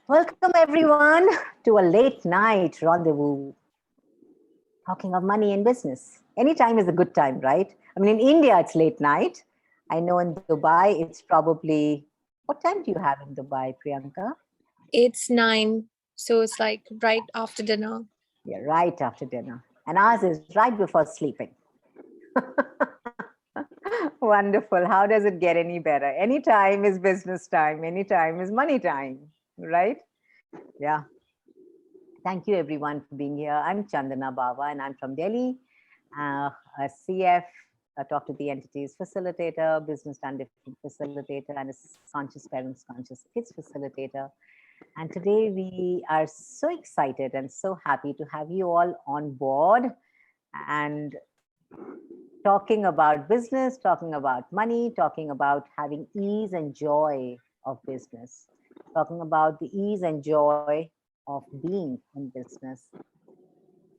Welcome everyone to a late night rendezvous. Talking of money and business. Any time is a good time, right? I mean, in India, it's late night. I know in Dubai, it's probably, what time do you have in Dubai, Priyanka? It's 9, so it's like right after dinner. Yeah, right after dinner. And ours is right before sleeping. Wonderful. How does it get any better? Any time is business time. Any time is money time, right? Yeah. Thank you everyone for being here. I'm Chandana Bawa and I'm from Delhi, a CF, a Talk to the Entities facilitator, business done different facilitator, and a conscious parents, conscious kids facilitator. And today we are so excited and so happy to have you all on board and talking about business, talking about money, talking about having ease and joy of business, talking about the ease and joy of being in business.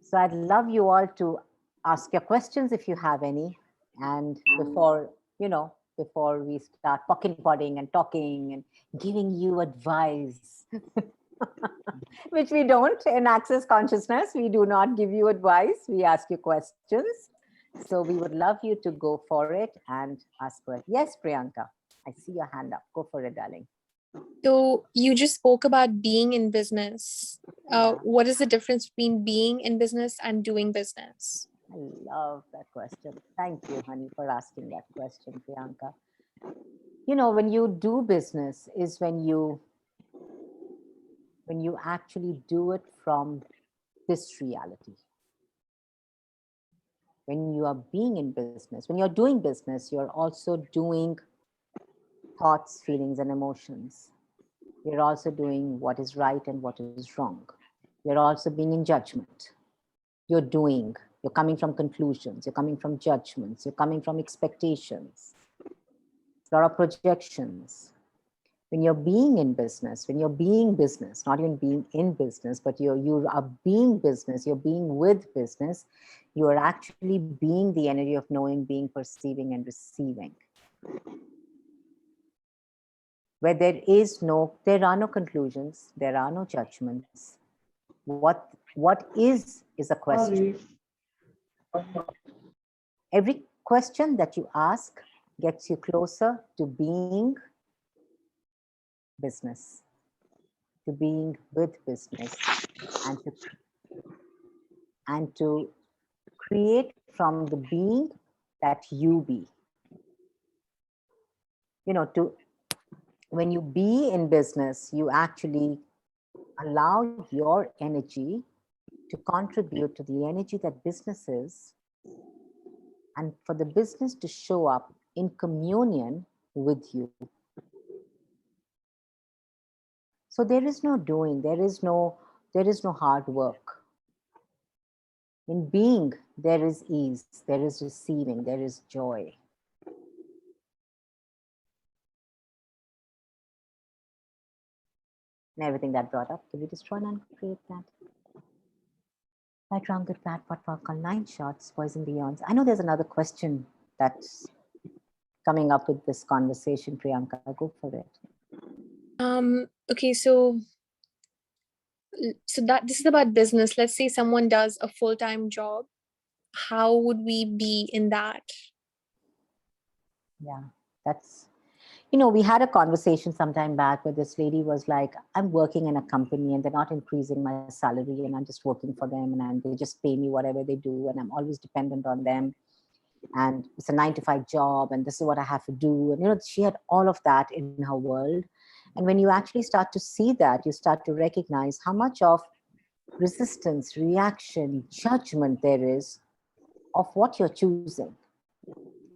So I'd love you all to ask your questions if you have any. And before we start poking podding and talking and giving you advice, which we don't in Access Consciousness, we do not give you advice. We ask you questions. So we would love you to go for it and ask for it. Yes, Priyanka, I see your hand up. Go for it, darling. So you just spoke about being in business. What is the difference between being in business and doing business? I love that question. Thank you, honey, for asking that question, Priyanka. You know, when you do business is when you actually do it from this reality. When you are being in business, when you're doing business, you're also doing thoughts, feelings, and emotions. You're also doing what is right and what is wrong. You're also being in judgment. You're coming from conclusions, you're coming from judgments, you're coming from expectations, a lot of projections. When you're being in business, when you're being business, not even being in business, but you are being business, you're being with business, you are actually being the energy of knowing, being, perceiving, and receiving. Where there are no conclusions, there are no judgments. What is a question. Every question that you ask gets you closer to being business, to being with business, and to create from the being that you be. You know, when you be in business, you actually allow your energy to contribute to the energy that business is, and for the business to show up in communion with you. So there is no doing, there is no hard work. In being, there is ease, there is receiving, there is joy. And everything that brought up, can we destroy and create that? Right, wrong, good, bad, what, what, 9 shots, poison beyonds. I know there's another question that's coming up with this conversation, Priyanka. Go for it. Okay, so that this is about business. Let's say someone does a full-time job. How would we be in that? Yeah, that's, we had a conversation sometime back where this lady was like, I'm working in a company and they're not increasing my salary and I'm just working for them and they just pay me whatever they do and I'm always dependent on them. And it's a 9-to-5 job and this is what I have to do. And, she had all of that in her world. And when you actually start to see that, you start to recognize how much of resistance, reaction, judgment there is of what you're choosing.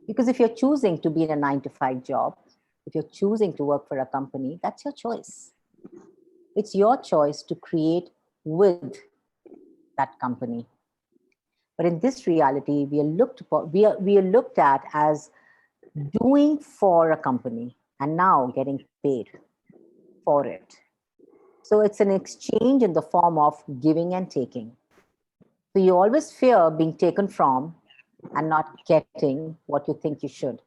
Because if you're choosing to be in a 9-to-5 job, if you're choosing to work for a company, that's your choice. It's your choice to create with that company. But in this reality, we are looked at as doing for a company and now getting paid for it. So it's an exchange in the form of giving and taking. So you always fear being taken from and not getting what you think you should.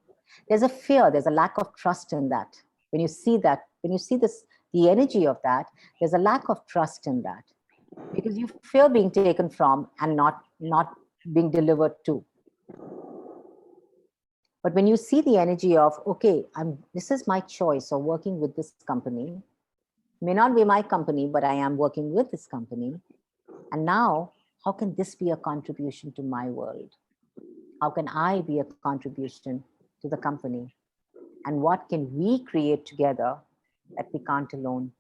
There's a fear, there's a lack of trust in that. When you see that, when you see this the energy of that, there's a lack of trust in that, because you fear being taken from and not being delivered to. But when you see the energy of, okay, this is my choice of working with this company, may not be my company, but I am working with this company. And now, how can this be a contribution to my world? How can I be a contribution to the company? And what can we create together that we can't alone?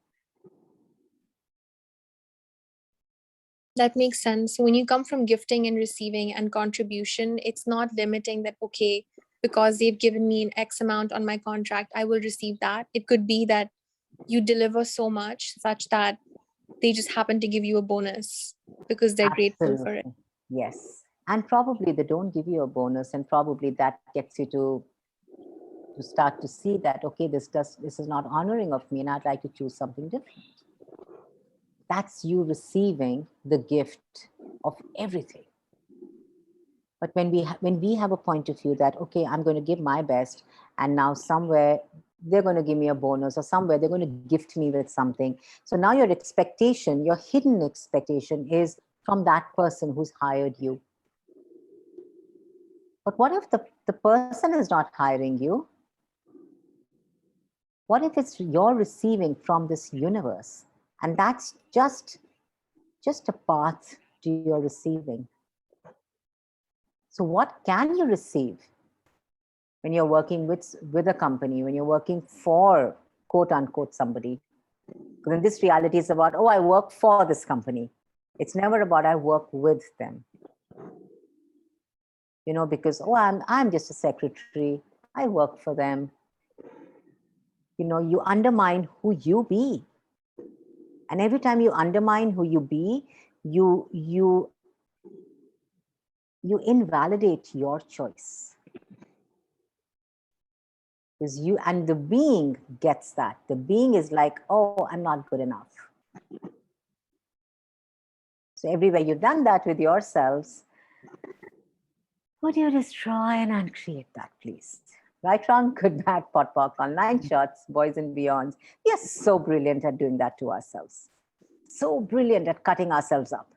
That makes sense. So when you come from gifting and receiving and contribution, it's not limiting that, okay, because they've given me an X amount on my contract, I will receive that. It could be that you deliver so much such that they just happen to give you a bonus because they're grateful for it. Absolutely. Yes. And probably they don't give you a bonus, and probably that gets you to start to see that, okay, this is not honoring of me, and I'd like to choose something different. That's you receiving the gift of everything. But when we have a point of view that, okay, I'm going to give my best, and now somewhere they're going to give me a bonus, or somewhere they're going to gift me with something. So now your expectation, your hidden expectation, is from that person who's hired you. But what if the person is not hiring you? What if it's you're receiving from this universe, and that's just a path to your receiving? So what can you receive when you're working with a company, when you're working for, quote unquote, somebody? Because in this reality, it's about, oh, I work for this company. It's never about I work with them. You know, because, oh, I'm just a secretary. I work for them. You know, you undermine who you be. And every time you undermine who you be, you invalidate your choice. Because the being gets that. The being is like, oh, I'm not good enough. So everywhere you've done that with yourselves, would you destroy and uncreate that, please? Right, wrong, good, bad, pot, pock, online shots, boys and beyonds. We are so brilliant at doing that to ourselves. So brilliant at cutting ourselves up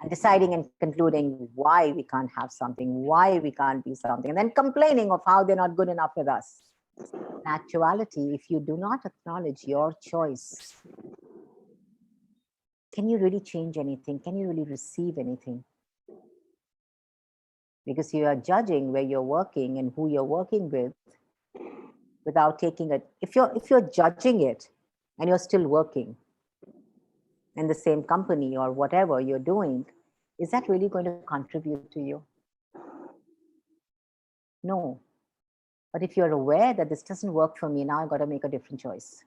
and deciding and concluding why we can't have something, why we can't be something, and then complaining of how they're not good enough with us. In actuality, if you do not acknowledge your choice, can you really change anything? Can you really receive anything? Because you are judging where you're working and who you're working with without taking it. If you're judging it and you're still working in the same company or whatever you're doing, is that really going to contribute to you? No. But if you're aware that this doesn't work for me, now I've got to make a different choice.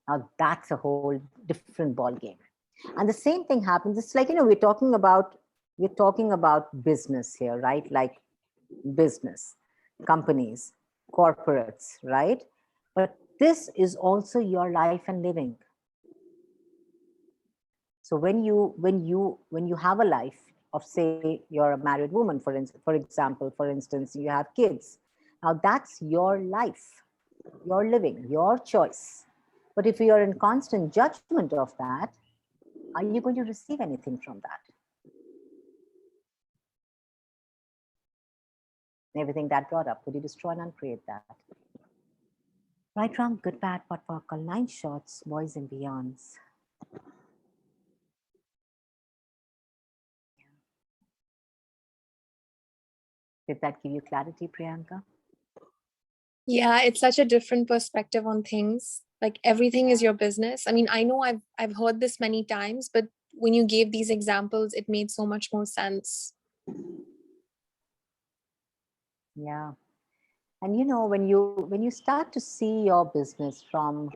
Now that's a whole different ball game. And the same thing happens. It's like, we're talking about business here, right? Like business, companies, corporates, right? But this is also your life and living. So when you have a life of, say, you're a married woman, for instance, you have kids. Now that's your life, your living, your choice. But if you are in constant judgment of that, are you going to receive anything from that? Everything that brought up, would you destroy and uncreate that? Right, wrong, good, bad, pot, pock, 9 shots, boys and beyonds. Did that give you clarity, Priyanka? Yeah, it's such a different perspective on things. Like everything is your business. I mean, I know I've heard this many times, but when you gave these examples, it made so much more sense. Yeah. And when you start to see your business from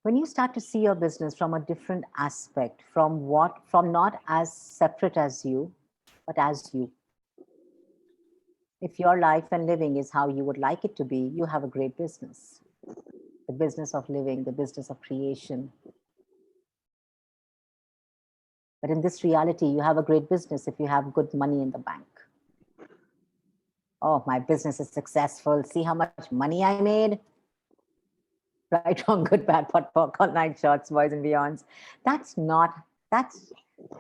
a different aspect, from not as separate as you, but as you. If your life and living is how you would like it to be, you have a great business. The business of living, the business of creation. But in this reality, you have a great business if you have good money in the bank. Oh, my business is successful. See how much money I made? right, wrong, good, bad, pot, pork, all night shots, boys and beyonds. That's not, that's,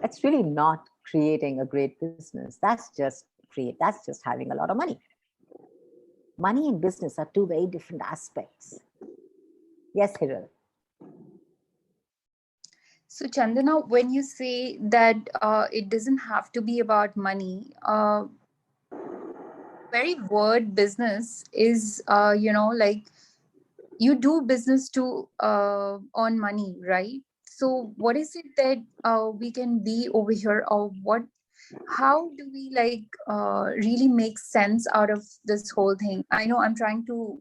that's really not creating a great business. That's just having a lot of money. Money and business are two very different aspects. Yes, Hiral. So, Chandana, when you say that it doesn't have to be about money, very word business is, like you do business to earn money, right? So, what is it that we can be over here, or what? How do we like really make sense out of this whole thing? I know I'm trying to,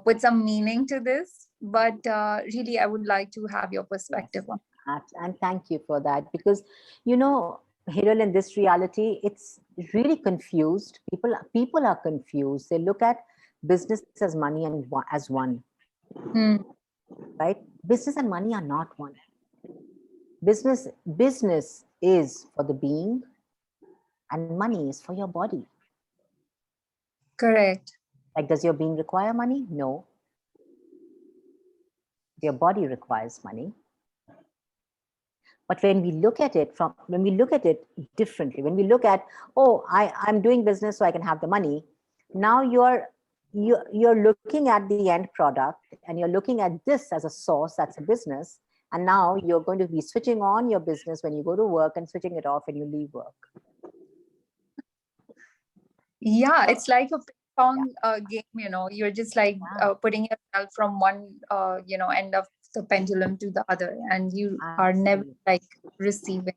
put some meaning to this, but really, I would like to have your perspective Yes, on. and thank you for that, because Hiral, in this reality, it's really confused. People are confused. They look at business as money and as one, Hmm, right? Business and money are not one. Business is for the being, and money is for your body. correct. Like, does your being require money? No. Your body requires money. But when we look at it differently, when we look at, oh, I'm doing business so I can have the money. Now you're looking at the end product, and you're looking at this as a source, that's a business. And now you're going to be switching on your business when you go to work and switching it off when you leave work. Yeah, So, it's like a ping yeah, pong game, you're just like yeah, putting yourself from one, end of the pendulum to the other, and you are never absolutely. like receiving.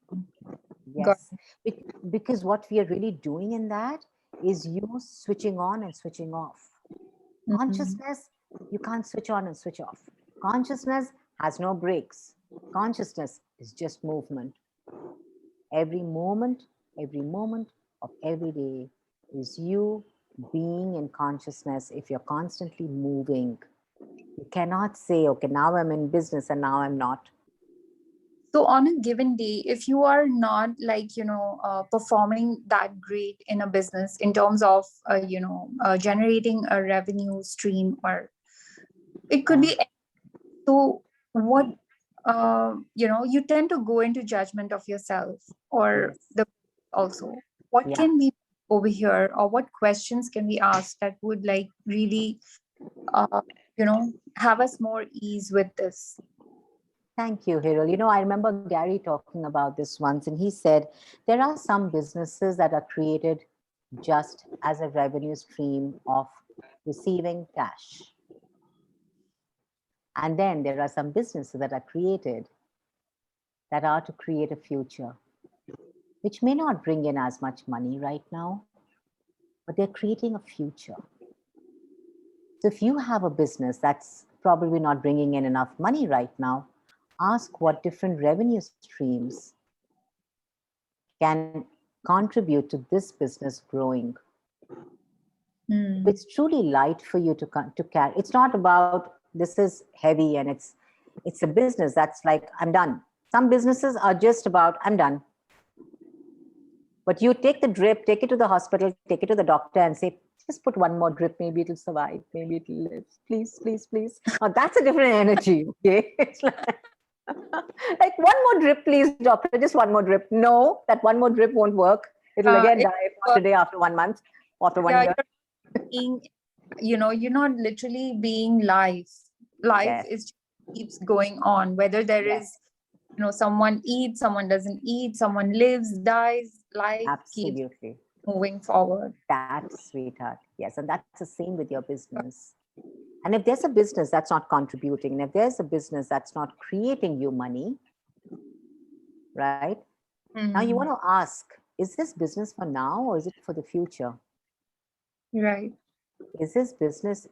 Got Yes. Because what we are really doing in that is you switching on and switching off. Mhm. Consciousness, you can't switch on and switch off. Consciousness has no brakes. Consciousness is just movement. Every moment, every moment of every day is you being in consciousness. If you're constantly moving, you cannot say, okay, now I'm in business and now I'm not. So on a given day, if you are not like, performing that great in a business in terms of, generating a revenue stream, or it could Yeah. be, so what, you tend to go into judgment of yourself or Yes. the also. What Yeah. can we over here, or what questions can we ask that would like really, have us more ease with this? Thank you, Hiral. I remember Gary talking about this once, and he said there are some businesses that are created just as a revenue stream of receiving cash. And then there are some businesses that are created that are to create a future, which may not bring in as much money right now, but they're creating a future. So if you have a business that's probably not bringing in enough money right now, ask what different revenue streams can contribute to this business growing. If Hmm. it's truly light for you to carry, it's not about this is heavy and it's a business that's like, I'm done. Some businesses are just about, I'm done. But you take the drip, take it to the hospital, take it to the doctor and say, just put one more drip, maybe it'll survive, maybe it'll live. Please, please, please. Oh, that's a different energy. Okay. It's like one more drip, please, doctor, just one more drip. No, that one more drip won't work. It'll again It, die after day, after 1 month, after one yeah, year. you're being, you're not literally being live. Life Yes, is keeps going on, whether there yes, is, someone eats, someone doesn't eat, someone lives, dies, life keeps absolutely. moving forward. That's sweetheart. Yes, and that's the same with your business. And if there's a business that's not contributing, and if there's a business that's not creating you money, right? Now you want Mhm. to ask, is this business for now or is it for the future? Right. Is this business,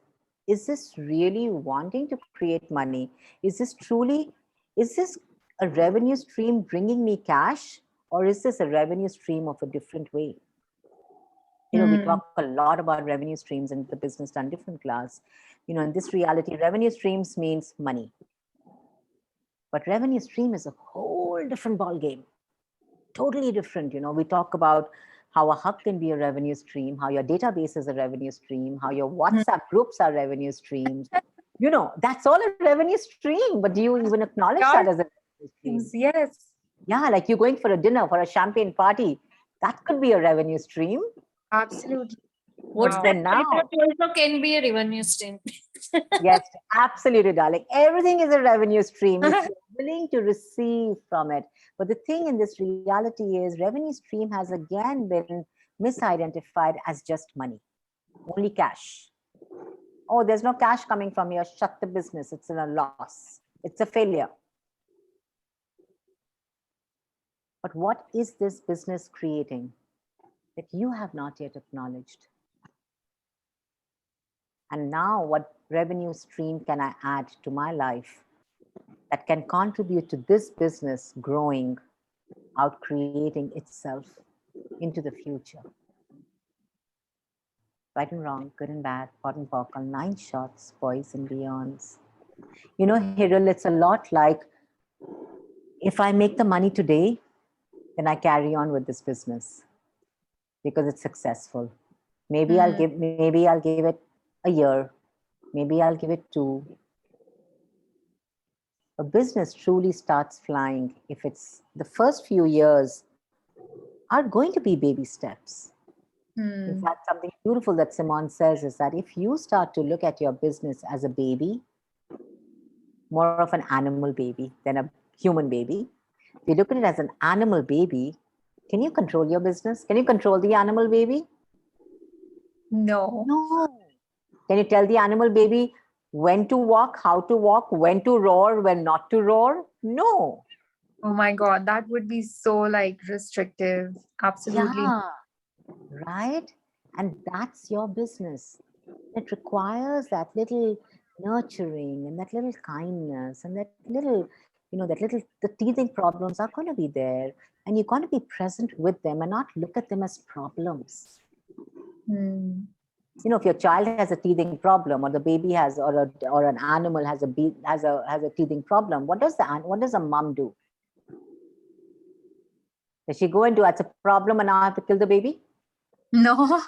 is this really wanting to create money? Is this truly, is this a revenue stream bringing me cash, or is this a revenue stream of a different way? We Mm. talk a lot about revenue streams in the business done different class. In this reality, revenue streams means money, but revenue stream is a whole different ball game, totally different. We talk about how a hub can be a revenue stream, how your database is a revenue stream, how your Mhm. WhatsApp groups are revenue streams. That's all a revenue stream. But do you even acknowledge that Yeah, as a revenue stream? yes, Yeah, like you're going for a dinner, for a champagne party. That could be a revenue stream. absolutely. But Wow. then now, also can be a revenue stream. yes, absolutely, darling. Everything is a revenue stream if you're willing to receive from it. But the thing in this reality is, revenue stream has again been misidentified as just money, only cash. Oh, there's no cash coming from here. Shut the business. It's in a loss. It's a failure. But what is this business creating that you have not yet acknowledged? And now, what revenue stream can I add to my life that can contribute to this business growing, out creating itself into the future? Right and wrong, good and bad, hot and pock, 9 shots, boys and beyonds. Hirul, it's a lot like, if I make the money today, then I carry on with this business because it's successful. Maybe I'll give it a year, maybe I'll give it 2. A business truly starts flying if it's the first few years are going to be baby steps. In fact, something beautiful that Simone says is that if you start to look at your business as a baby, more of an animal baby than a human baby, if you look at it as an animal baby, can you control your business? Can you control the animal baby? No. No. Can you tell the animal baby when to walk, how to walk, when to roar, when not to roar? No. Oh my God, that would be so like restrictive. Absolutely. Yeah, right? And that's your business. It requires that little nurturing and that little kindness and that little, the teething problems are going to be there. And you're going to be present with them and not look at them as problems. If your child has a teething problem, or the baby has, or an animal has a teething problem, what does a mom do? Does she go into, that's a problem and now I have to kill the baby? No.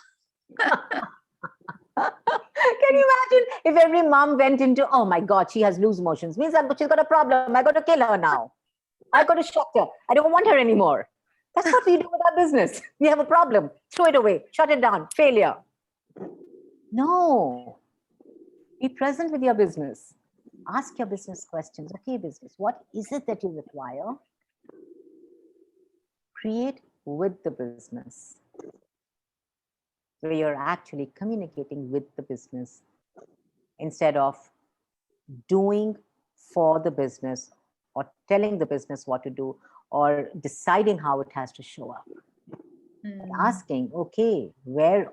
Can you imagine if every mom went into, oh my God, she has loose motions, means that she's got a problem. I got to kill her now. I got to shut her. I don't want her anymore. That's what we do with our business. We have a problem. Throw it away. Shut it down. Failure. No. Be present with your business. Ask your business questions. Okay, business, what is it that you require? Create with the business, where you're actually communicating with the business instead of doing for the business or telling the business what to do or deciding how it has to show up. Asking, okay, where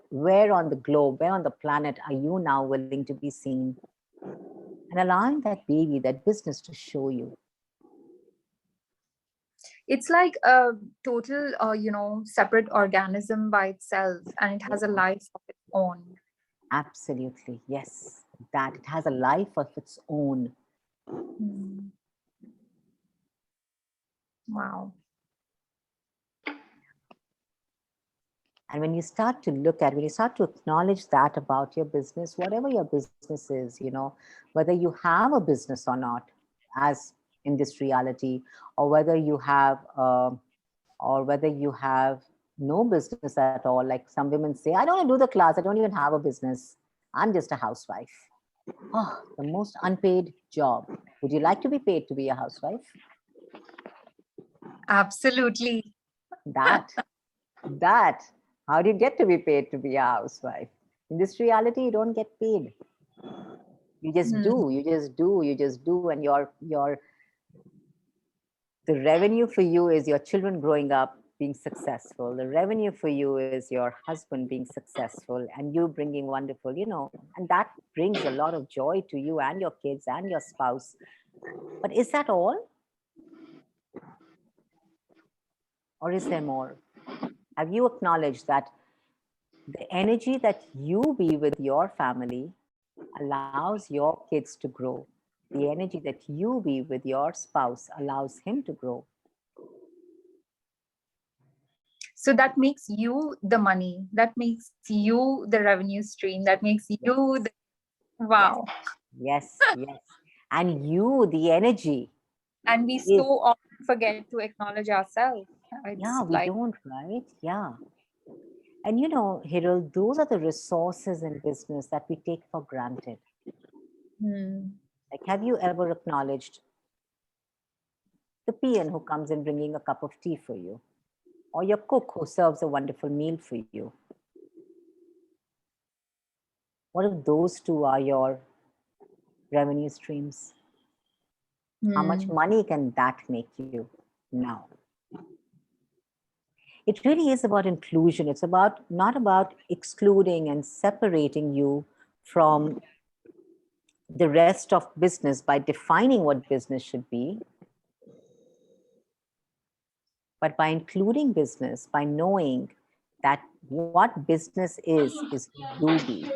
on the globe, where on the planet are you now willing to be seen? And allowing that baby, that business to show you. It's like a total, separate organism by itself, and it has a life of its own. Absolutely, yes. That it has a life of its own. Wow. And when you start to when you start to acknowledge that about your business, whatever your business is, whether you have a business or not, as in this reality, or whether you have, no business at all. Like some women say, I don't want to do the class. I don't even have a business. I'm just a housewife. Oh, the most unpaid job. Would you like to be paid to be a housewife? Absolutely. That. How do you get to be paid to be a housewife? In this reality, you don't get paid. You just do, and the revenue for you is your children growing up being successful. The revenue for you is your husband being successful and you bringing wonderful, and that brings a lot of joy to you and your kids and your spouse. But is that all? Or is there more? Have you acknowledged that the energy that you be with your family allows your kids to grow? The energy that you be with your spouse allows him to grow. So that makes you the money. That makes you the revenue stream. That makes you the... Wow. Yes, yes. And you, the energy And we is, so often forget to acknowledge ourselves. yeah, It's we like, don't, right? Yeah. And Hiral, those are the resources in business that we take for granted. Like, have you ever acknowledged the peon who comes in bringing a cup of tea for you, or your cook who serves a wonderful meal for you? What if those two are your revenue streams? How much money can that make you now? It really is about inclusion. It's about not about excluding and separating you from the rest of business by defining what business should be, but by including business, by knowing that what business is who you be.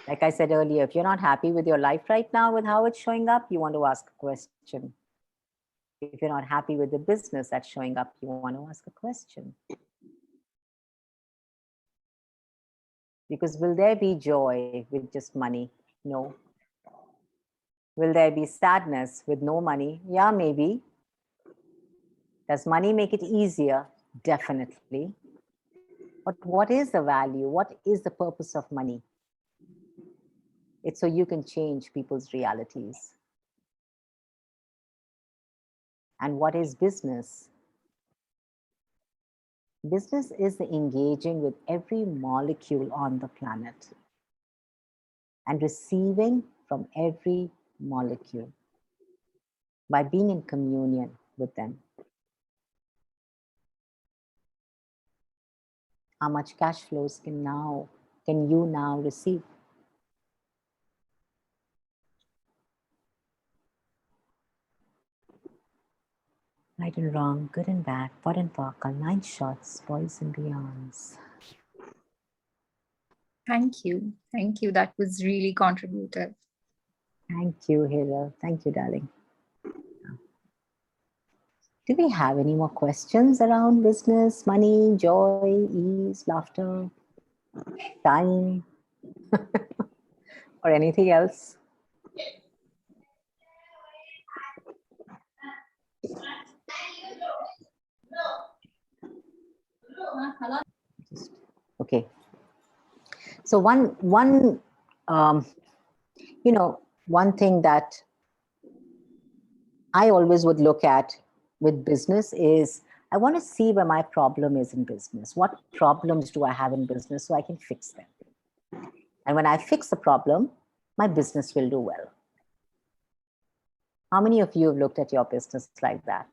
Like I said earlier, if you're not happy with your life right now, with how it's showing up, you want to ask a question. If you're not happy with the business that's showing up, you want to ask a question. Because will there be joy with just money? No. Will there be sadness with no money? Yeah, maybe. Does money make it easier? Definitely. But what is the value? What is the purpose of money? It's so you can change people's realities. And what is business? Business is the engaging with every molecule on the planet and receiving from every molecule by being in communion with them. How much cash flows can you now receive? Right and wrong, good and bad, pot and pock, our 9 shots, boys and beyonds. thank you. Thank you. That was really contributive. Thank you, Hira. Thank you, darling. Do we have any more questions around business, money, joy, ease, laughter, time, or anything else? Okay. So um, one thing that I always would look at with business is I want to see where my problem is in business. What problems do I have in business so I can fix them? And when I fix the problem, my business will do well. How many of you have looked at your business like that?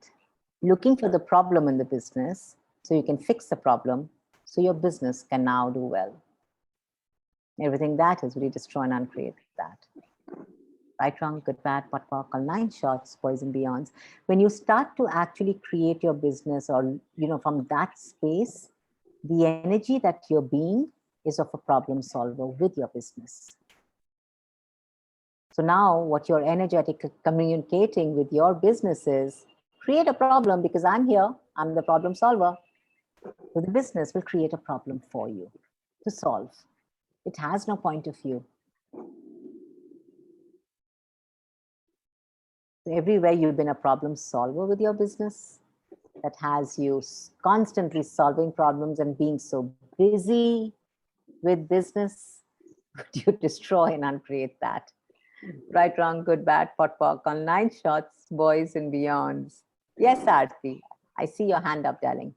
Looking for the problem in the business so you can fix the problem so your business can now do well. Everything that is really destroy and uncreate that. Right, wrong, good, bad, pot, pock, all 9 shots, boys and beyonds. When you start to actually create your business or, from that space, the energy that you're being is of a problem solver with your business. So now what you're energetic communicating with your business is create a problem because I'm here, I'm the problem solver. So the business will create a problem for you to solve. It has no point of view. So everywhere you've been a problem solver with your business, that has you constantly solving problems and being so busy with business, you destroy and uncreate that. Right, wrong, good, bad, pot, pock, on 9 shots, boys and beyonds. Yes, Aarti, I see your hand up, darling.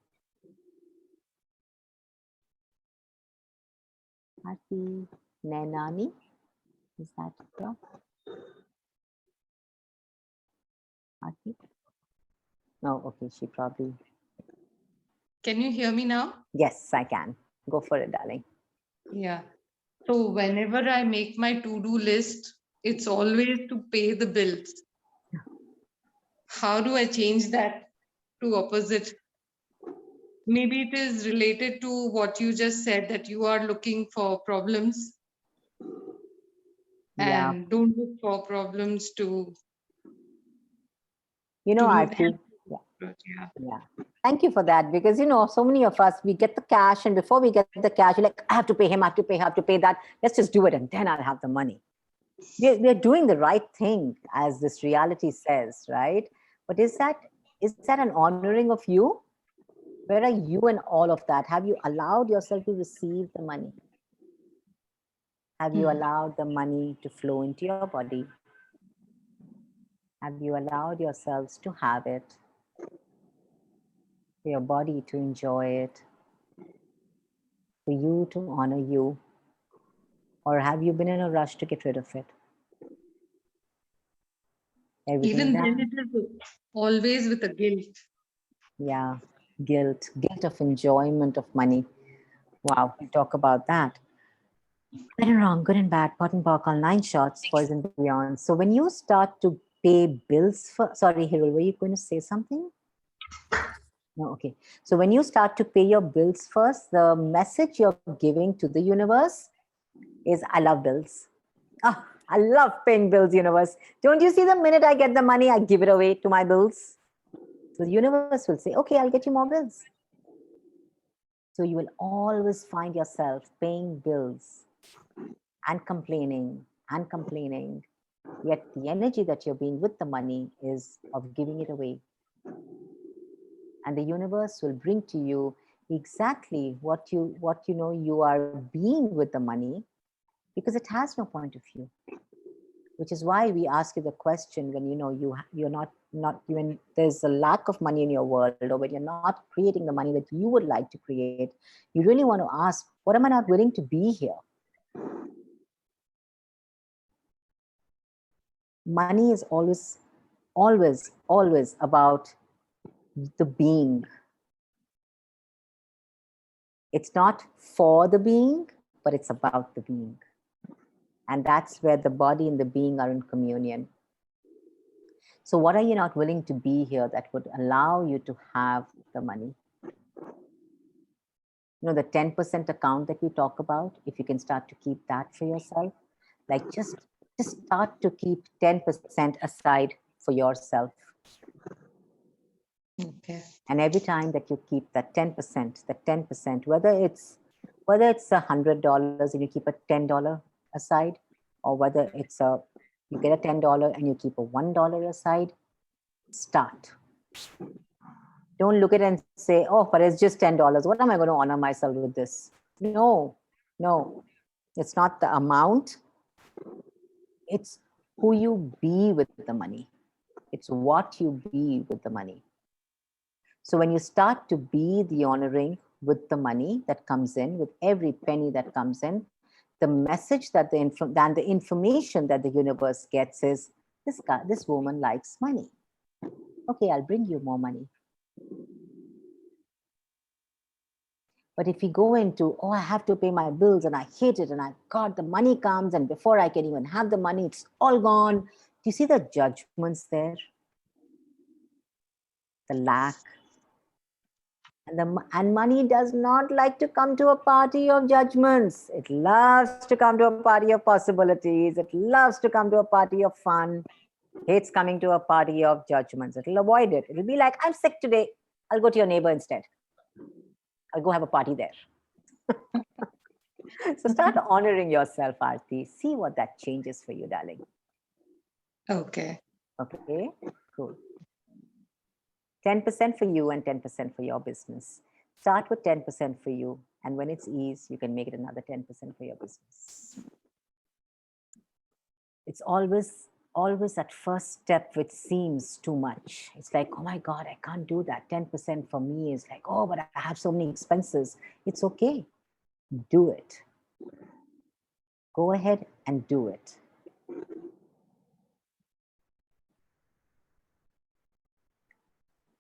Aarti Nainani, is that your Aarti? No, okay, she probably. Can you hear me now? Yes, I can. Go for it, darling. Yeah. So whenever I make my to-do list, it's always to pay the bills. How do I change that to opposite? Maybe it is related to what you just said, that you are looking for problems Yeah. and don't look for problems to Aarti, Yeah. Yeah. Thank you for that, because so many of us, we get the cash, and before we get the cash, you're like, I have to pay him, I have to pay, I have to pay that. Let's just do it, and then I'll have the money. We're doing the right thing, as this reality says, right? But is that an honoring of you? Where are you in all of that? Have you allowed yourself to receive the money? Have you allowed the money to flow into your body? Have you allowed yourselves to have it? For your body to enjoy it? For you to honor you? Or have you been in a rush to get rid of it? Everything Even that, then, it is always with a guilt. yeah, guilt of enjoyment of money. Wow, we talk about that. Right and wrong, good and bad, pot and pork, all 9 shots, boys and beyond. So when you start to pay bills for, sorry, Hirul, were you going to say something? No, okay. So when you start to pay your bills first, the message you're giving to the universe is, I love bills. Ah, I love paying bills, universe. Don't you see, the minute I get the money, I give it away to my bills? So the universe will say, okay, I'll get you more bills. So you will always find yourself paying bills and complaining and complaining. Yet the energy that you're being with the money is of giving it away. And the universe will bring to you exactly what you know you are being with the money, because it has no point of view. Which is why we ask you the question when you're not when there's a lack of money in your world, or when you're not creating the money that you would like to create, you really want to ask, what am I not willing to be here? Money is always about the being. It's not for the being, but it's about the being. And that's where the body and the being are in communion. So what are you not willing to be here that would allow you to have the money? The 10% account that we talk about, if you can start to keep that for yourself, like just start to keep 10% aside for yourself. Okay. And every time that you keep that 10%, whether it's $100 and you keep a $10 aside, or whether you get a $10 and you keep a $1 aside, start. Don't look at it and say, oh, but it's just $10. What am I going to honor myself with this? No, it's not the amount. It's who you be with the money. It's what you be with the money. So when you start to be the honoring with the money that comes in, with every penny that comes in, the message that the information that the universe gets is, this woman likes money. Okay, I'll bring you more money. But if we go into, oh, I have to pay my bills and I hate it, and the money comes, and before I can even have the money, it's all gone. Do you see the judgments there? The lack. And money does not like to come to a party of judgments. It loves to come to a party of possibilities. It loves to come to a party of fun. Hates coming to a party of judgments. It'll avoid it. It'll be like, I'm sick today. I'll go to your neighbor instead. I'll go have a party there. So start honoring yourself, Aarti. See what that changes for you, darling. Okay. Okay, cool. 10% for you and 10% for your business. Start with 10% for you, and when it's ease, you can make it another 10% for your business. It's always that first step which seems too much. It's like, oh my God, I can't do that. 10% for me is like, oh, but I have so many expenses. It's okay. Do it. Go ahead and do it.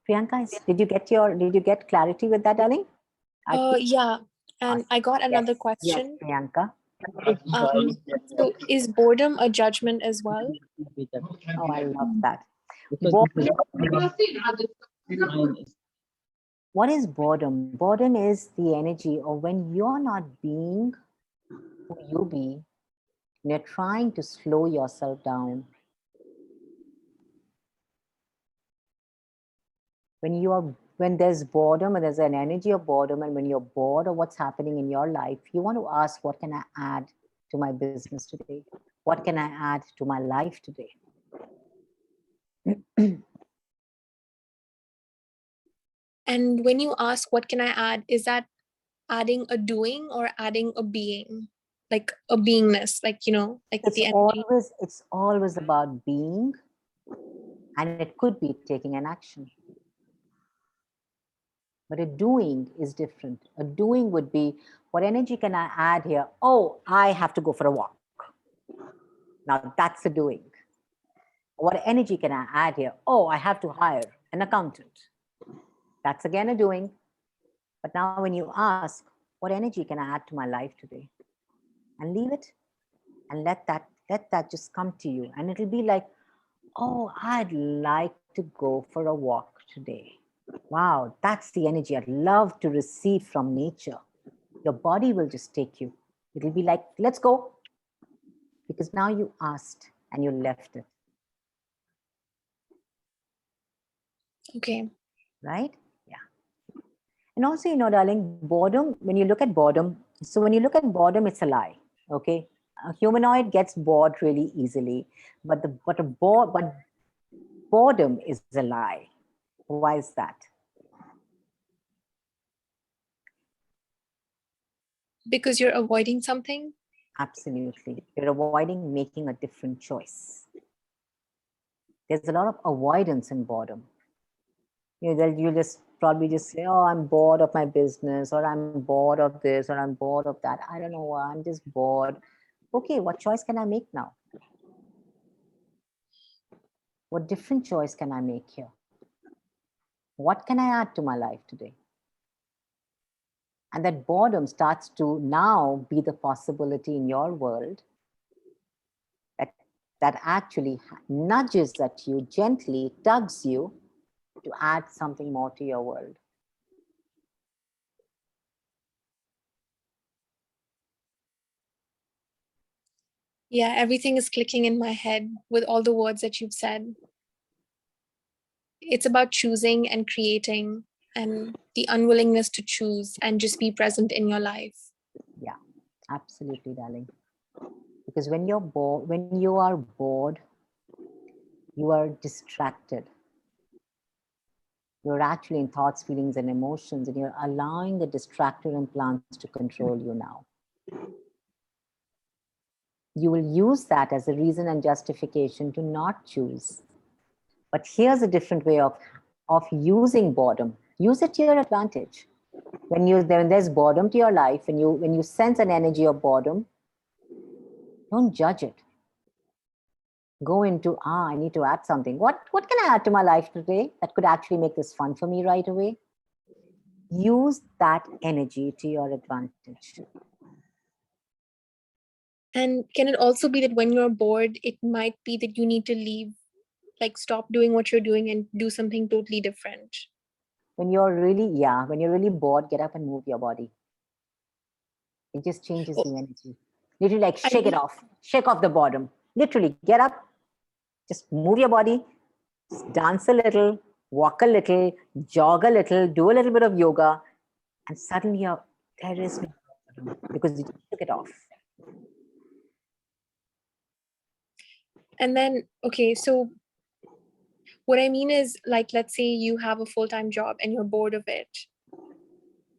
Priyanka, did you get clarity with that, darling? Yeah, and I got another question. Yes, Priyanka. So is boredom a judgment as well? Oh, I love that. What is boredom? Boredom is the energy of when you're not being who you be, and you're trying to slow yourself down. When there's boredom and there's an energy of boredom, and when you're bored of what's happening in your life, you want to ask, what can I add to my business today? What can I add to my life today? And when you ask, what can I add? Is that adding a doing or adding a being? Like a beingness, like, like It's the energy. always about being, and it could be taking an action. But a doing is different. A doing would be, what energy can I add here? Oh, I have to go for a walk. Now that's a doing. What energy can I add here? Oh, I have to hire an accountant. That's again a doing. But now when you ask, what energy can I add to my life today? And leave it and let that just come to you. And it'll be like, oh, I'd like to go for a walk today. Wow, that's the energy I'd love to receive from nature. Your body will just take you. It'll be like, let's go. Because now you asked and you left it. Okay. Right? Yeah. And also, darling, boredom, when you look at boredom, so when you look at boredom, it's a lie. Okay. A humanoid gets bored really easily, but boredom is a lie. Why is that? Because you're avoiding something? Absolutely. You're avoiding making a different choice. There's a lot of avoidance in boredom. You just probably just say, oh, I'm bored of my business, or I'm bored of this, or I'm bored of that. I don't know why, I'm just bored. Okay, what choice can I make now? What different choice can I make here? What can I add to my life today? And that boredom starts to now be the possibility in your world that actually nudges at you gently, tugs you to add something more to your world. Yeah, everything is clicking in my head with all the words that you've said. It's about choosing and creating, and the unwillingness to choose and just be present in your life. Yeah, absolutely, darling. Because when you are bored, you are distracted. You're actually in thoughts, feelings, and emotions, and you're allowing the distractor implants to control you now. You will use that as a reason and justification to not choose. But here's a different way of using boredom. Use it to your advantage. When there's boredom to your life, when you sense an energy of boredom, don't judge it. Go into, I need to add something. What can I add to my life today that could actually make this fun for me right away? Use that energy to your advantage. And can it also be that when you're bored, it might be that you need to leave, like stop doing what you're doing and do something totally different? When you're really bored, get up and move your body. It just changes the energy. Literally, like shake it off. Shake off the boredom. Literally, get up, just move your body, just dance a little, walk a little, jog a little, do a little bit of yoga, and suddenly there is no boredom because you took it off. And then, okay, so what I mean is, like, let's say you have a full-time job and you're bored of it.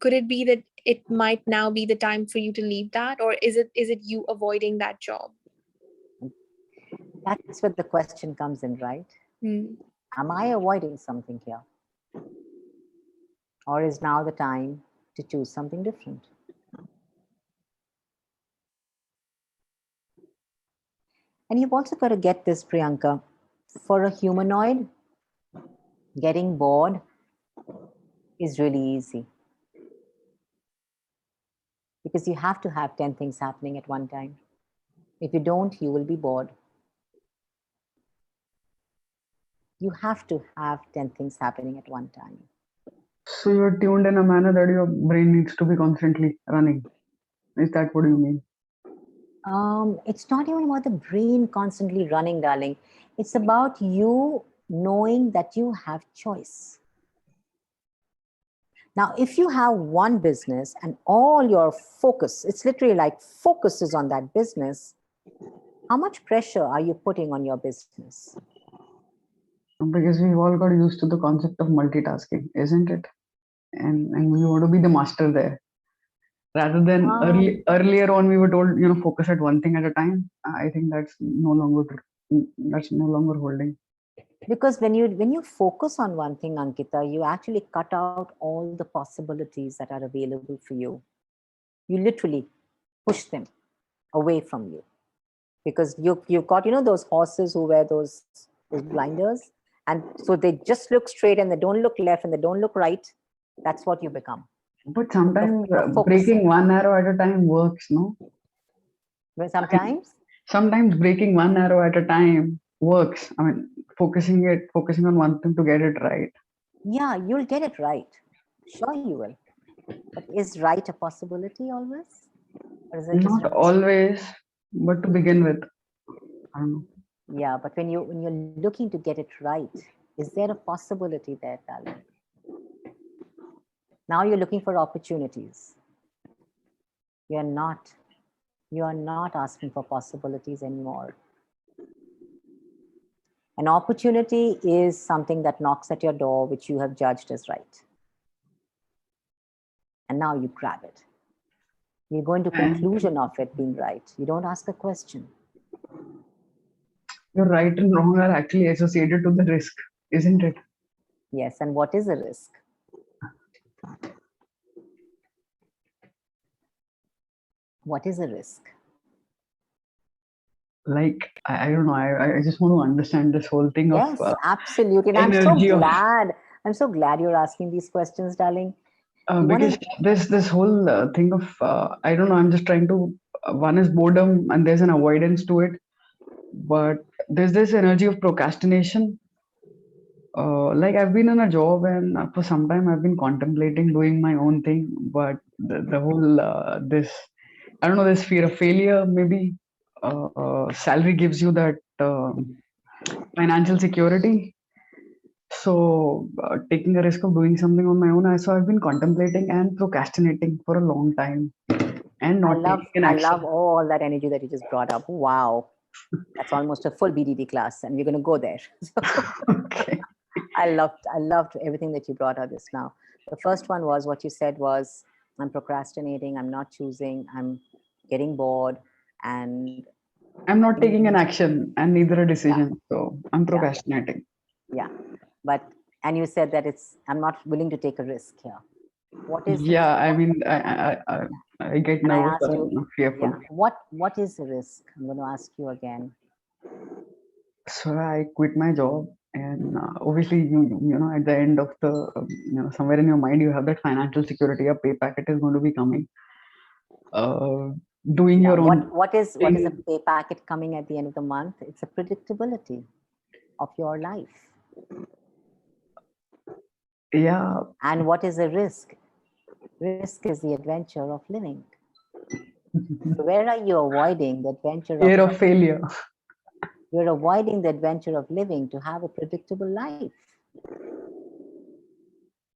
Could it be that it might now be the time for you to leave that? Or is it you avoiding that job? That's where the question comes in, right? Am I avoiding something here? Or is now the time to choose something different? And you've also got to get this, Priyanka. For a humanoid, getting bored is really easy. Because you have to have 10 things happening at one time. If you don't, you will be bored. You have to have 10 things happening at one time. So you're tuned in a manner that your brain needs to be constantly running. Is that what you mean? It's not even about the brain constantly running, darling. It's about you knowing that you have choice. Now, if you have one business and all your focus, it's literally like focus is on that business, how much pressure are you putting on your business? Because we've all got used to the concept of multitasking, isn't it? And we want to be the master there. Rather than earlier on, we were told, focus at one thing at a time. I think that's no longer holding. Because when you focus on one thing, Ankita, you actually cut out all the possibilities that are available for you. You literally push them away from you, because you've got those horses who wear those blinders, and so they just look straight and they don't look left and they don't look right. That's what you become. But sometimes breaking one arrow at a time works, no? Well, sometimes breaking one arrow at a time works. I mean, focusing on one thing to get it right. Yeah, you'll get it right. Sure, you will. But is right a possibility always? Or is it just Not always, but to begin with. I don't know. Yeah, but when you're looking to get it right, is there a possibility there, darling? Now you're looking for opportunities. You're not asking for possibilities anymore. An opportunity is something that knocks at your door, which you have judged as right. And now you grab it. You go into conclusion of it being right. You don't ask a question. Your right and wrong are actually associated to the risk, isn't it? Yes, and what is a risk? What is a risk? Like, I don't know. I just want to understand this whole thing yes, of absolutely. And I'm so glad you're asking these questions, darling. Because this whole thing of I don't know. I'm just trying to. One is boredom, and there's an avoidance to it. But there's this energy of procrastination. Like I've been in a job, and for some time I've been contemplating doing my own thing. But the whole this I don't know, this fear of failure, maybe. Salary gives you that financial security. So taking a risk of doing something on my own, so I've been contemplating and procrastinating for a long time, and not taking an action. I love all that energy that you just brought up. Wow, that's almost a full BDD class, and we're going to go there. Okay. I loved everything that you brought out just now. The first one was what you said was, I'm procrastinating, I'm not choosing, I'm getting bored, and I'm not taking an action and neither a decision. Yeah. So I'm procrastinating. Yeah. And you said that I'm not willing to take a risk here. What is I mean, I get nervous or fearful. Yeah. What is the risk? I'm going to ask you again. So I quit my job, and obviously you know at the end of the somewhere in your mind you have that financial security. A pay packet is going to be coming. Doing your own. What is a pay packet coming at the end of the month? It's a predictability of your life. Yeah. And what is a risk? Risk is the adventure of living. So where are you avoiding the adventure fear of failure? You're avoiding the adventure of living to have a predictable life.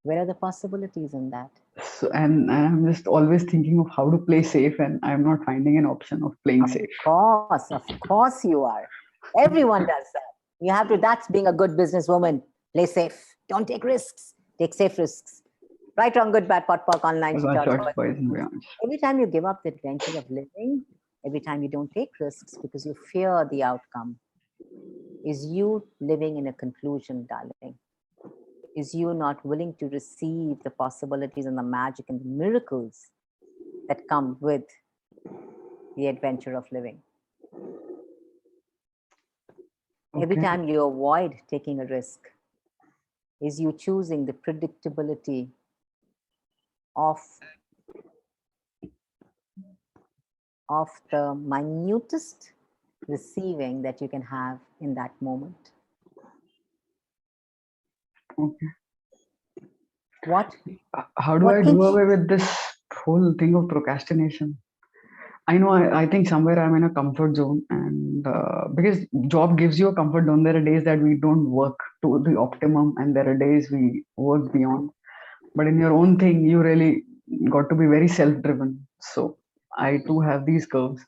Where are the possibilities in that? So, and I'm just always thinking of how to play safe, and I'm not finding an option of playing safe. Of course you are. Everyone does that. That's being a good businesswoman. Play safe. Don't take risks. Take safe risks. Right, wrong, good, bad, pot, pork, online. Every time you give up the adventure of living, every time you don't take risks because you fear the outcome, is you living in a conclusion, darling. Is you not willing to receive the possibilities and the magic and the miracles that come with the adventure of living. Okay. Every time you avoid taking a risk, is you choosing the predictability of the minutest receiving that you can have in that moment. Okay. How do I do away with this whole thing of procrastination? I know I think somewhere I'm in a comfort zone, and because job gives you a comfort zone, there are days that we don't work to the optimum, and there are days we work beyond. but in your own thing, you really got to be very self-driven. So I too have these curves.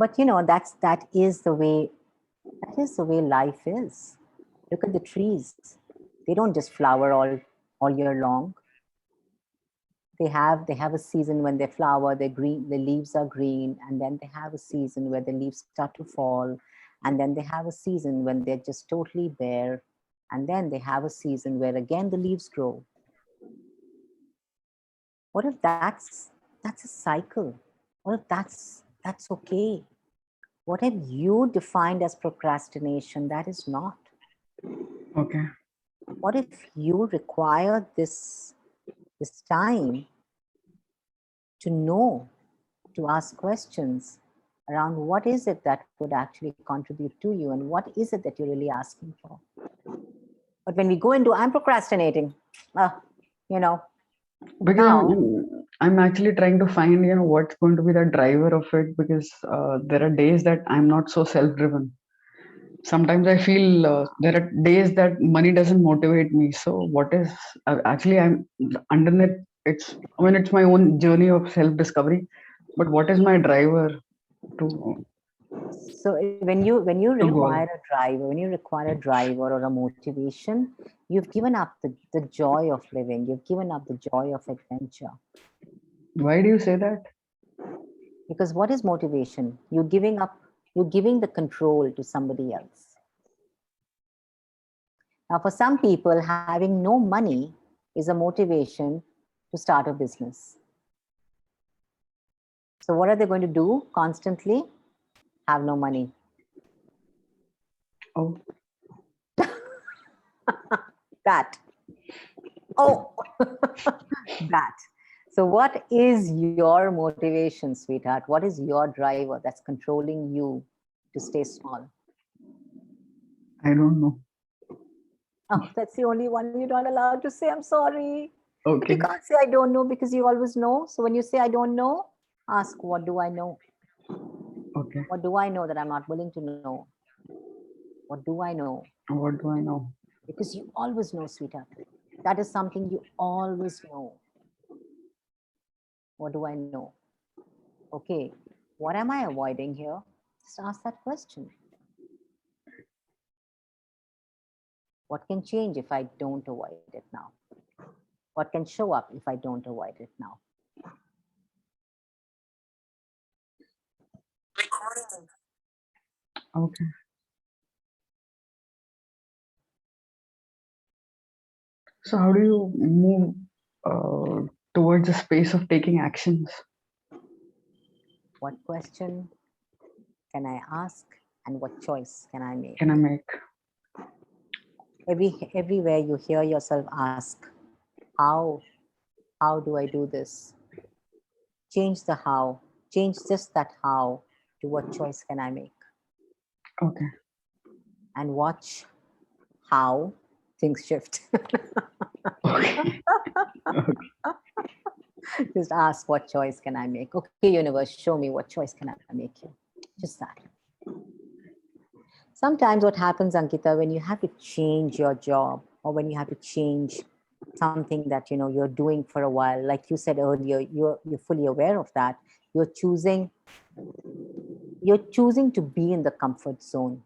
But that is the way life is. Look at the trees. They don't just flower all year long. They have a season when they flower, they're green, the leaves are green, and then they have a season where the leaves start to fall, and then they have a season when they're just totally bare, and then they have a season where again the leaves grow. What if that's a cycle? What if that's okay? What have you defined as procrastination? That is not. Okay. What if you require this time to know, to ask questions around what is it that would actually contribute to you and what is it that you're really asking for? But when we go into I'm procrastinating, you know, Because now I'm actually trying to find, what's going to be the driver of it, because there are days that I'm not so self-driven. Sometimes I feel there are days that money doesn't motivate me. So what is actually I'm underneath? It's my own journey of self-discovery. But what is my driver to so when you to require go? a driver, when you require a driver or a motivation, you've given up the joy of living, you've given up the joy of adventure. Why do you say that? Because what is motivation? You're giving the control to somebody else. Now, for some people, having no money is a motivation to start a business. So what are they going to do constantly? Have no money. Oh, That. Oh, that. So what is your motivation, sweetheart? What is your driver that's controlling you to stay small? I don't know. Oh, that's the only one you're not allowed to say. I'm sorry. But you Okay. can't say I don't know because you always know. So when you say I don't know, ask what do I know? Okay. What do I know that I'm not willing to know? What do I know? What do I know? Because you always know, sweetheart. That is something you always know. What do I know? Okay, what am I avoiding here? Just ask that question. What can change if I don't avoid it now? What can show up if I don't avoid it now? Okay. So how do you move towards a space of taking actions? What question can I ask and what choice can I make? Can I make? Everywhere you hear yourself ask, how do I do this? Change the how, change just that how to what choice can I make? Okay. And watch how things shift. Okay. Okay. Just ask, what choice can I make? Okay, universe, show me what choice can I make here. Just that. Sometimes what happens, Ankita, when you have to change your job or when you have to change something that you're doing for a while, like you said earlier, you're fully aware of that. You're choosing to be in the comfort zone,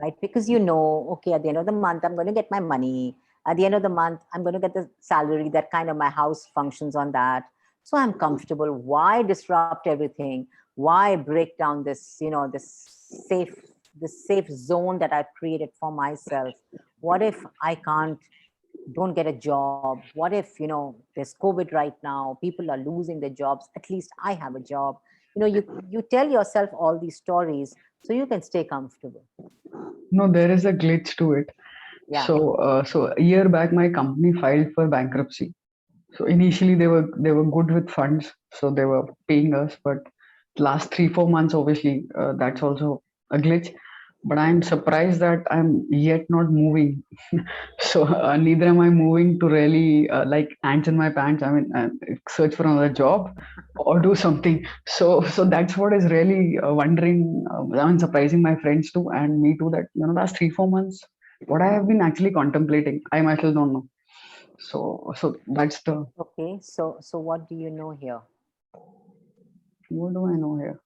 right? Because okay, at the end of the month, I'm going to get my money. At the end of the month, I'm going to get the salary that kind of my house functions on that. So I'm comfortable. Why disrupt everything? Why break down safe, this safe zone that I've created for myself? What if I don't get a job? What if, there's COVID right now, people are losing their jobs, at least I have a job. You tell yourself all these stories so you can stay comfortable. No, there is a glitch to it. Yeah. So a year back, my company filed for bankruptcy. So initially they were good with funds, so they were paying us. But last 3-4 months, obviously, that's also a glitch. But I'm surprised that I'm yet not moving. So neither am I moving to really like ants in my pants. I mean, search for another job or do something. So that's what is really wondering. I mean, surprising my friends too and me too. That last 3-4 months, what I have been actually contemplating, I myself don't know. So that's the, Okay, so what do you know here? what do I know here?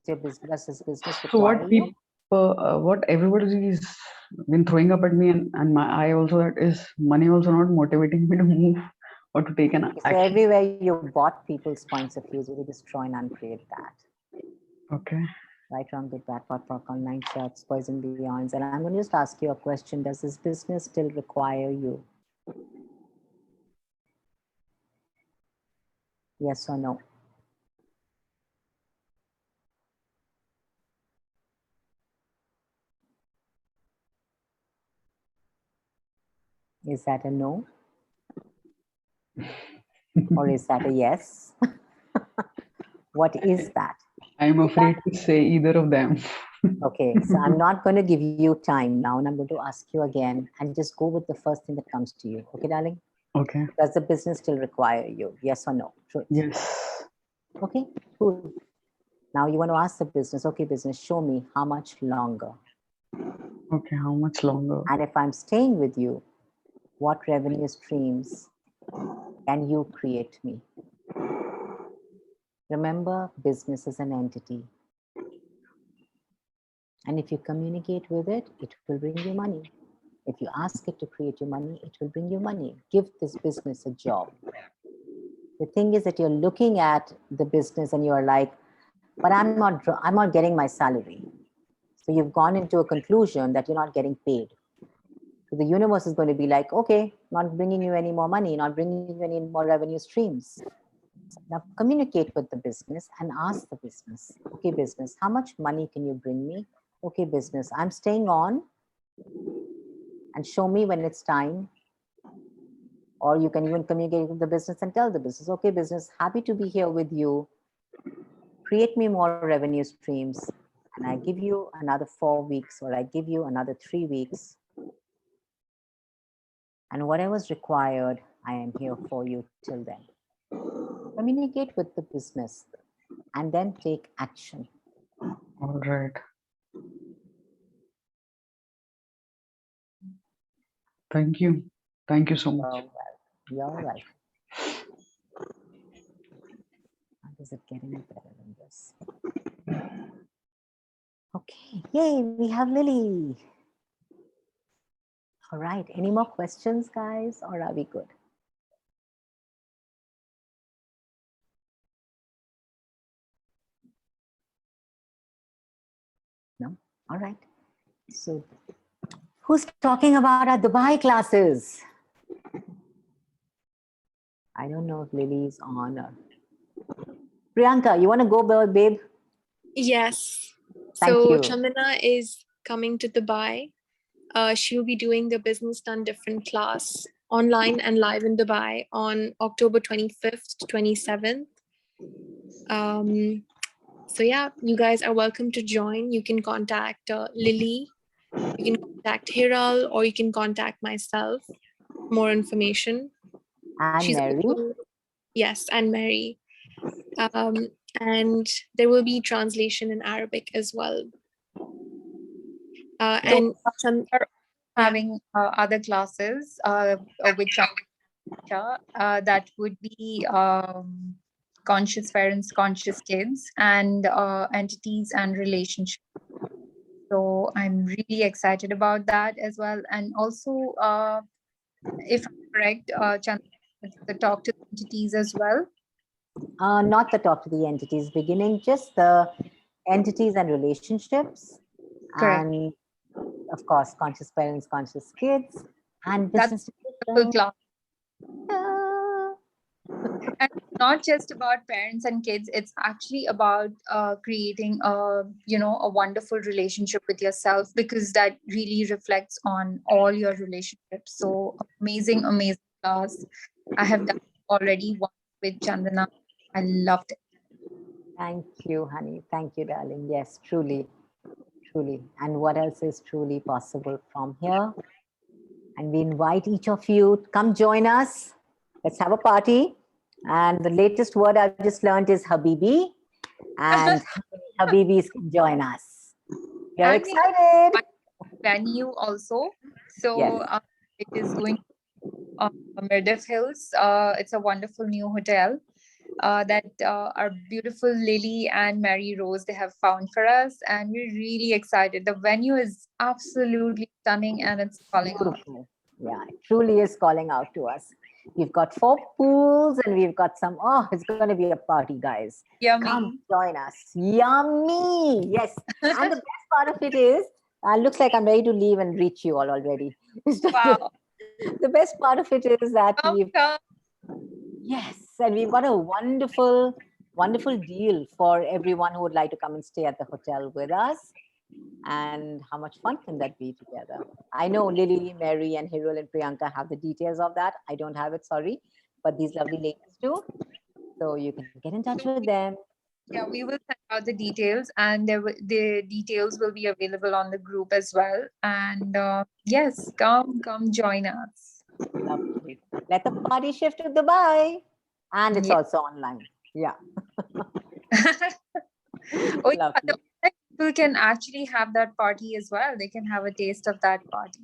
Does this business So require you? what everybody's been throwing up at me, and my eye also, that is money also not motivating me to move or to take an Okay, so action. everywhere you bought people's points of views, you destroy and uncreate that. Okay. Right, wrong, good, bad, pot, popcorn, nine shots, poison beyonds. And I'm going to just ask you a question. Does this business still require you? Yes or no? Is that a no? Or is that a yes? What is that? I'm afraid to say either of them. Okay, so I'm not going to give you time now, and I'm going to ask you again, and just go with the first thing that comes to you. Okay, darling? Okay. Does the business still require you? Yes or no? Truth. Yes. Okay, cool. Now you want to ask the business, okay, business, show me how much longer. Okay, how much longer? And if I'm staying with you, what revenue streams can you create me? Remember, business is an entity. And if you communicate with it, it will bring you money. If you ask it to create you money, it will bring you money. Give this business a job. The thing is that you're looking at the business and you're like, but I'm not getting my salary. So you've gone into a conclusion that you're not getting paid. So the universe is going to be like, okay, not bringing you any more money, not bringing you any more revenue streams. Now communicate with the business and ask the business, okay, business, how much money can you bring me? Okay, business, I'm staying on, and show me when it's time. Or you can even communicate with the business and tell the business, okay, business, happy to be here with you. Create me more revenue streams. And I give you another 4 weeks, or I give you another 3 weeks. And whatever's required, I am here for you till then. Communicate with the business and then take action. All right. Thank you. Thank you so much. You're welcome. How does it get any better than this? Okay, yay, we have Lily. All right, any more questions, guys, or are we good? No? All right. So who's talking about our Dubai classes? I don't know if Lily is on or... Priyanka, you want to go, babe? Yes. Thank So you. Chandana is coming to Dubai. She'll be doing the Business Done Different class online and live in Dubai on October 25th to 27th. So yeah, you guys are welcome to join. You can contact Lily, you can contact Hiral, or you can contact myself for more information. And She's Mary. also, yes, and Mary. And there will be translation in Arabic as well. And Are having other classes which are that would be conscious parents, conscious kids, and entities and relationships. So I'm really excited about that as well. And also, if I'm correct, Chandana, the talk to entities as well. Not the talk to the entities beginning, just the entities and relationships. Correct. And of course, conscious parents, conscious kids, and That's business. the full class. Yeah. And not just about parents and kids, it's actually about creating a wonderful relationship with yourself, because that really reflects on all your relationships. So amazing class. I have done already one with Chandana. I loved it. Thank you, honey. Thank you, darling. Yes, truly, truly. And what else is truly possible from here? And we invite each of you, come join us. Let's have a party. And the latest word I've just learned is Habibi. And Habibis can join us. You're And we excited? venue also. So Yes. it is going Mirdif Hills. It's a wonderful new hotel that our beautiful Lily and Mary Rose they have found for us, and we're really excited. The venue is absolutely stunning, and it's calling out. Beautiful. Yeah, it truly is calling out to us. We've got 4 pools and we've got some. Oh, it's going to be a party, guys. Yummy. Come join us. Yummy. Yes. And the best part of it is, looks like I'm ready to leave and reach you all already. Wow. The best part of it is that we've, Come. yes, and we've got a wonderful, wonderful deal for everyone who would like to come and stay at the hotel with us. And how much fun can that be together? I know Lily, Mary, and Hirul and Priyanka have the details of that. I don't have it, sorry, but these lovely ladies do. So you can get in touch with them. Yeah, we will send out the details, and the details will be available on the group as well. And yes, come join us. Lovely. Let the party shift to Dubai. And it's Yeah. also online. Yeah. Oh, yeah, Lovely. people can actually have that party as well. They can have a taste of that party.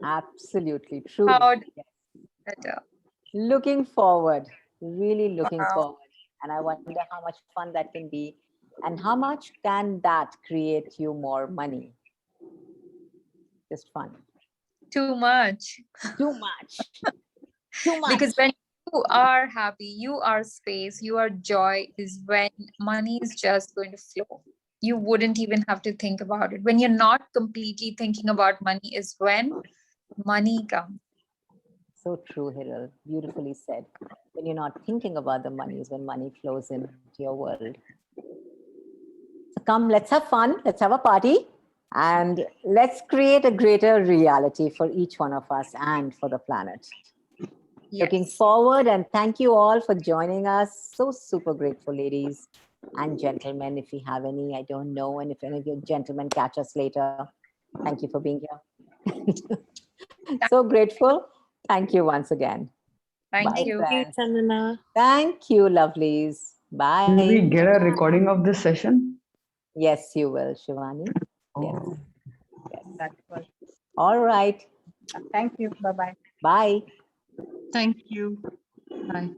Absolutely. True. How better. Looking forward. Really looking Wow. forward. And I wonder how much fun that can be. And how much can that create you more money? Just fun. Too much. Too much. Too much. Because when you are happy, you are space, you are joy, is when money is just going to flow. You wouldn't even have to think about it. When you're not completely thinking about money, is when money comes. So true, Hiral. Beautifully said. When you're not thinking about the money is when money flows into your world. So come, let's have fun. Let's have a party. And let's create a greater reality for each one of us and for the planet. Looking Yes. forward, and thank you all for joining us. So super grateful, ladies and gentlemen. If we have any, I don't know. And if any of you gentlemen catch us later, thank you for being here. So grateful. Thank you once again. Thank Bye, you. friends. Chandana. Thank you, lovelies. Will we Bye. get a recording of this session? Yes, you will, Shivani. Yes. Oh. Yes. That was. All right. Thank you. Bye-bye. Bye. Thank you. Bye.